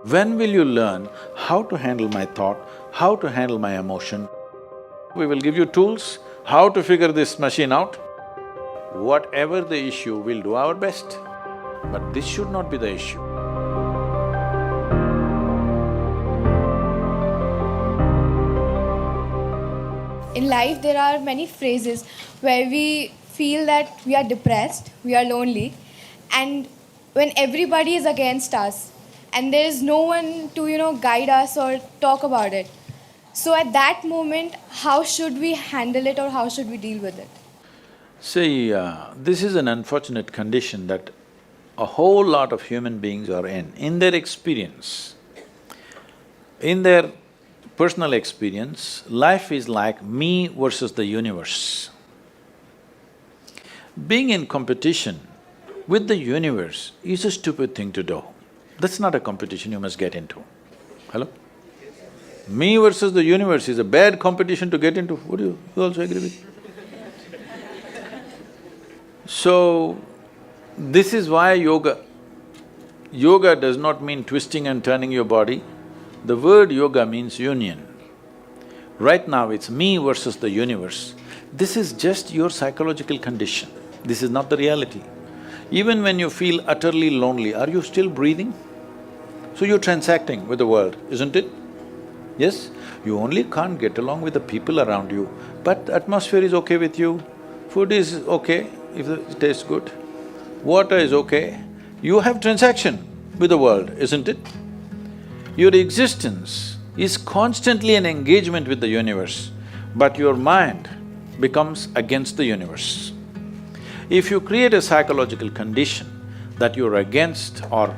When will you learn how to handle my thought, how to handle my emotion? We will give you tools, how to figure this machine out. Whatever the issue, we'll do our best. But this should not be the issue. In life, there are many phrases where we feel that we are depressed, we are lonely, and when everybody is against us and there is no one to, guide us or talk about it. So at that moment, how should we handle it or how should we deal with it? See, this is an unfortunate condition that a whole lot of human beings are in their experience. In their personal experience, life is like me versus the universe. Being in competition with the universe is a stupid thing to do. That's not a competition you must get into. Hello? Me versus the universe is a bad competition to get into. Would you also agree with me? So, this is why yoga. Yoga does not mean twisting and turning your body. The word yoga means union. Right now it's me versus the universe. This is just your psychological condition. This is not the reality. Even when you feel utterly lonely, are you still breathing? So you're transacting with the world, isn't it? Yes? You only can't get along with the people around you, but the atmosphere is okay with you, food is okay if it tastes good, water is okay. You have transaction with the world, isn't it? Your existence is constantly an engagement with the universe, but your mind becomes against the universe. If you create a psychological condition that you're against or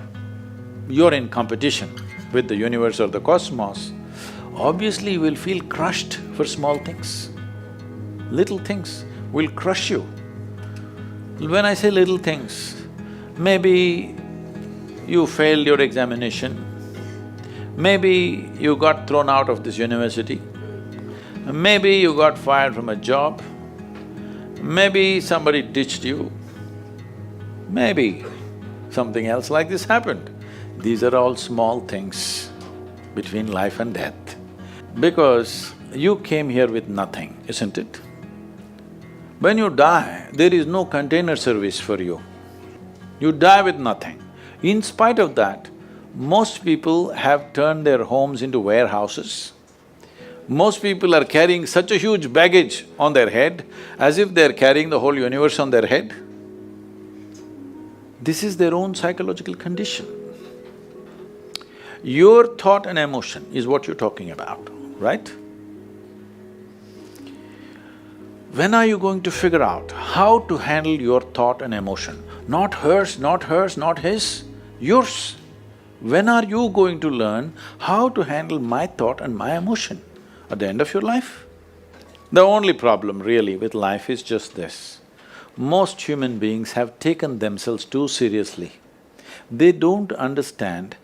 you're in competition with the universe or the cosmos, obviously you will feel crushed for small things. Little things will crush you. When I say little things, maybe you failed your examination, maybe you got thrown out of this university, maybe you got fired from a job, maybe somebody ditched you, maybe something else like this happened. These are all small things between life and death. Because you came here with nothing, isn't it? When you die, there is no container service for you. You die with nothing. In spite of that, most people have turned their homes into warehouses. Most people are carrying such a huge baggage on their head, as if they're carrying the whole universe on their head. This is their own psychological condition. Your thought and emotion is what you're talking about, right? When are you going to figure out how to handle your thought and emotion? Not hers, not hers, not his, yours. When are you going to learn how to handle my thought and my emotion? At the end of your life? The only problem really with life is just this. Most human beings have taken themselves too seriously. They don't understand.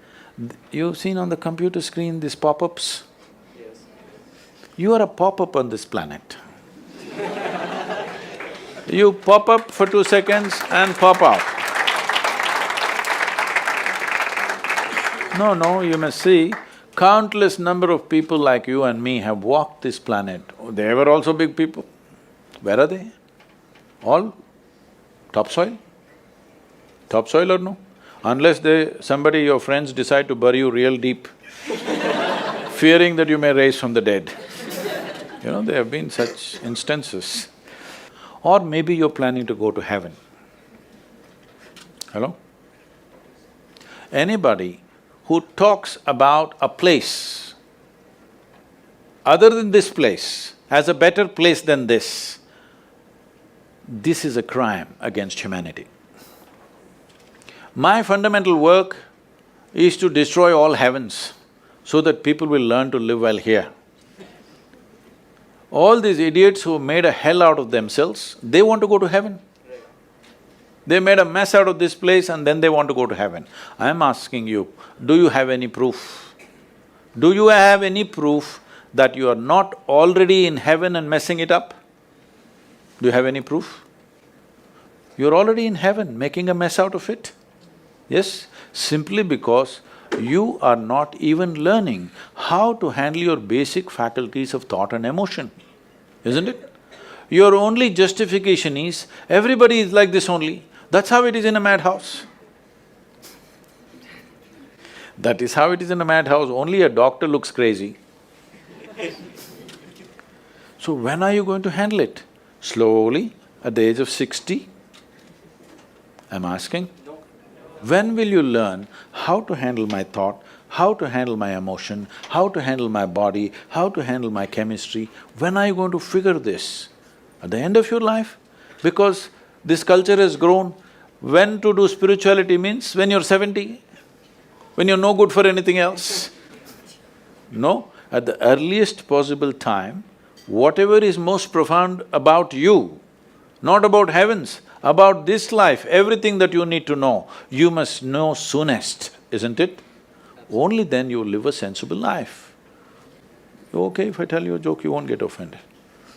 You've seen on the computer screen these pop-ups? Yes. You are a pop-up on this planet. You pop up for 2 seconds and pop out. No, you must see, countless number of people like you and me have walked this planet. They were also big people. Where are they? All topsoil? Topsoil or no? Unless somebody, your friends decide to bury you real deep, fearing that you may rise from the dead. There have been such instances. Or maybe you're planning to go to heaven. Hello? Anybody who talks about a place other than this place, as a better place than this is a crime against humanity. My fundamental work is to destroy all heavens so that people will learn to live well here. All these idiots who made a hell out of themselves, they want to go to heaven. They made a mess out of this place and then they want to go to heaven. I am asking you, do you have any proof? Do you have any proof that you are not already in heaven and messing it up? Do you have any proof? You're already in heaven, making a mess out of it. Yes, simply because you are not even learning how to handle your basic faculties of thought and emotion, isn't it? Your only justification is, everybody is like this only, that's how it is in a madhouse. That is how it is in a madhouse, only a doctor looks crazy. So when are you going to handle it? Slowly, at the age of 60? I'm asking. When will you learn how to handle my thought, how to handle my emotion, how to handle my body, how to handle my chemistry? When are you going to figure this? At the end of your life? Because this culture has grown, when to do spirituality means when you're 70, when you're no good for anything else. No, at the earliest possible time, whatever is most profound about you, not about heavens, about this life, everything that you need to know, you must know soonest, isn't it? Only then you will live a sensible life. Okay, if I tell you a joke, you won't get offended.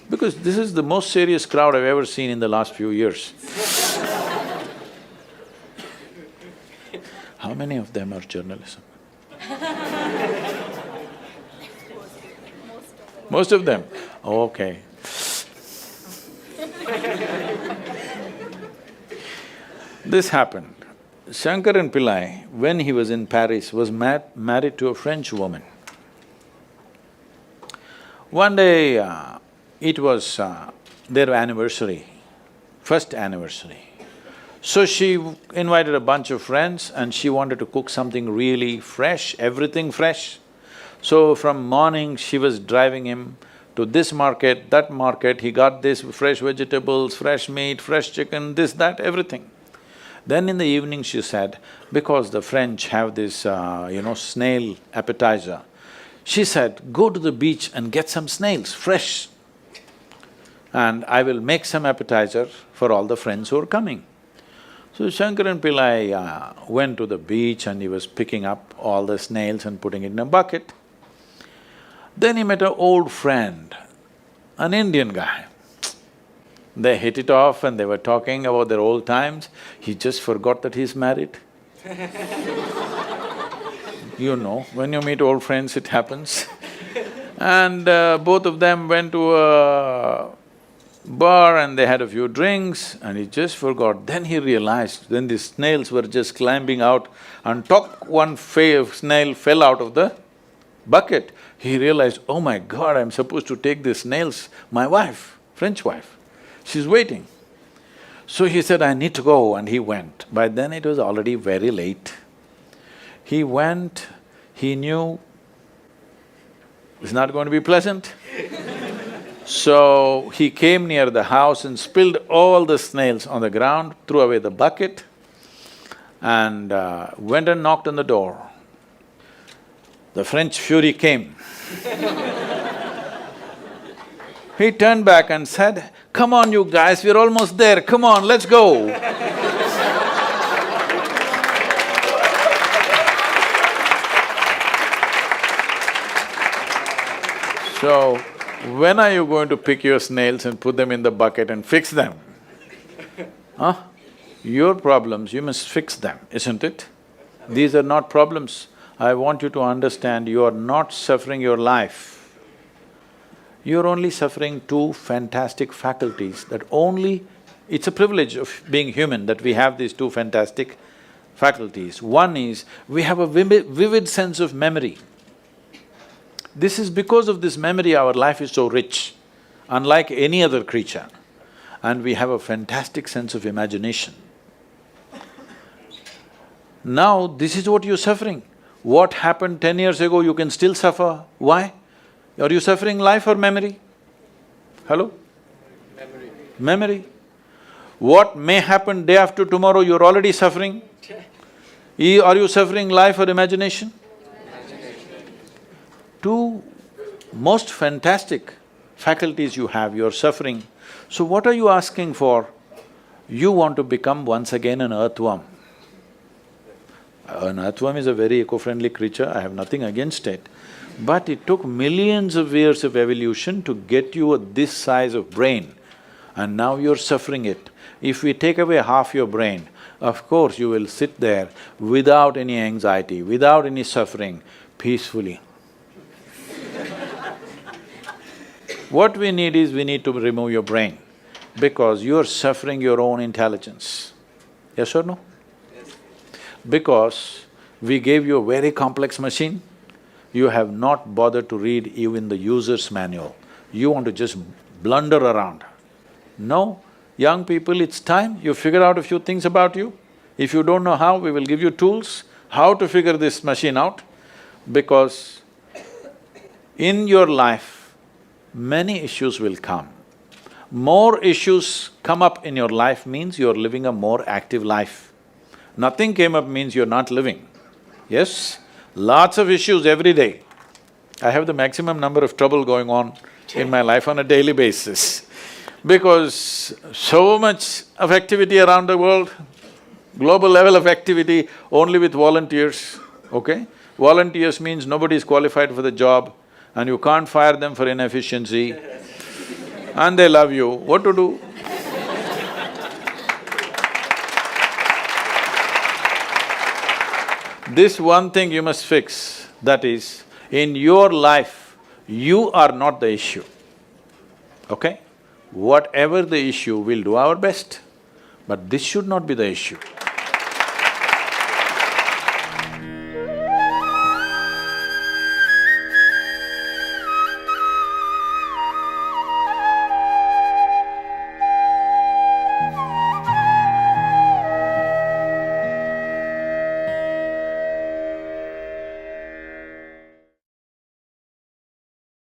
Because this is the most serious crowd I've ever seen in the last few years. How many of them are journalism? Most of them? Okay. This happened. Shankaran Pillai, when he was in Paris, was married to a French woman. One day, it was their anniversary, first anniversary. So she invited a bunch of friends and she wanted to cook something really fresh, everything fresh. So from morning, she was driving him to this market, that market, he got this fresh vegetables, fresh meat, fresh chicken, this, that, everything. Then in the evening she said, because the French have this, snail appetizer, she said, go to the beach and get some snails, fresh, and I will make some appetizer for all the friends who are coming. So Shankaran Pillai went to the beach and he was picking up all the snails and putting it in a bucket. Then he met an old friend, an Indian guy. They hit it off and they were talking about their old times. He just forgot that he's married. You know, when you meet old friends, it happens. And both of them went to a bar and they had a few drinks and he just forgot. Then he realized, then the snails were just climbing out and one snail fell out of the bucket. He realized, oh my God, I'm supposed to take these snails, my wife, French wife, she's waiting. So he said, I need to go, and he went. By then it was already very late. He went, he knew it's not going to be pleasant. So he came near the house and spilled all the snails on the ground, threw away the bucket and went and knocked on the door. The French fury came. He turned back and said, come on you guys, we're almost there, come on, let's go. So, when are you going to pick your snails and put them in the bucket and fix them? Huh? Your problems, you must fix them, isn't it? These are not problems. I want you to understand, you are not suffering your life. You're only suffering two fantastic faculties that only… It's a privilege of being human that we have these two fantastic faculties. One is, we have a vivid sense of memory. This is because of this memory our life is so rich, unlike any other creature. And we have a fantastic sense of imagination. Now, this is what you're suffering. What happened 10 years ago, you can still suffer. Why? Are you suffering life or memory? Hello? Memory. Memory. What may happen day after tomorrow, you're already suffering. Are you suffering life or imagination? Two most fantastic faculties you have, you're suffering. So what are you asking for? You want to become once again an earthworm. An earthworm is a very eco-friendly creature, I have nothing against it. But it took millions of years of evolution to get you this size of brain, and now you're suffering it. If we take away half your brain, of course you will sit there without any anxiety, without any suffering, peacefully. What we need is, we need to remove your brain, because you're suffering your own intelligence. Yes or no? Because we gave you a very complex machine, you have not bothered to read even the user's manual. You want to just blunder around. No, young people, it's time you figure out a few things about you. If you don't know how, we will give you tools, how to figure this machine out, because in your life, many issues will come. More issues come up in your life means you're living a more active life. Nothing came up means you're not living. Yes? Lots of issues every day. I have the maximum number of trouble going on in my life on a daily basis, because so much of activity around the world, global level of activity only with volunteers, okay? Volunteers means nobody is qualified for the job and you can't fire them for inefficiency and they love you, what to do? This one thing you must fix, that is, in your life, you are not the issue, okay? Whatever the issue, we'll do our best, but this should not be the issue.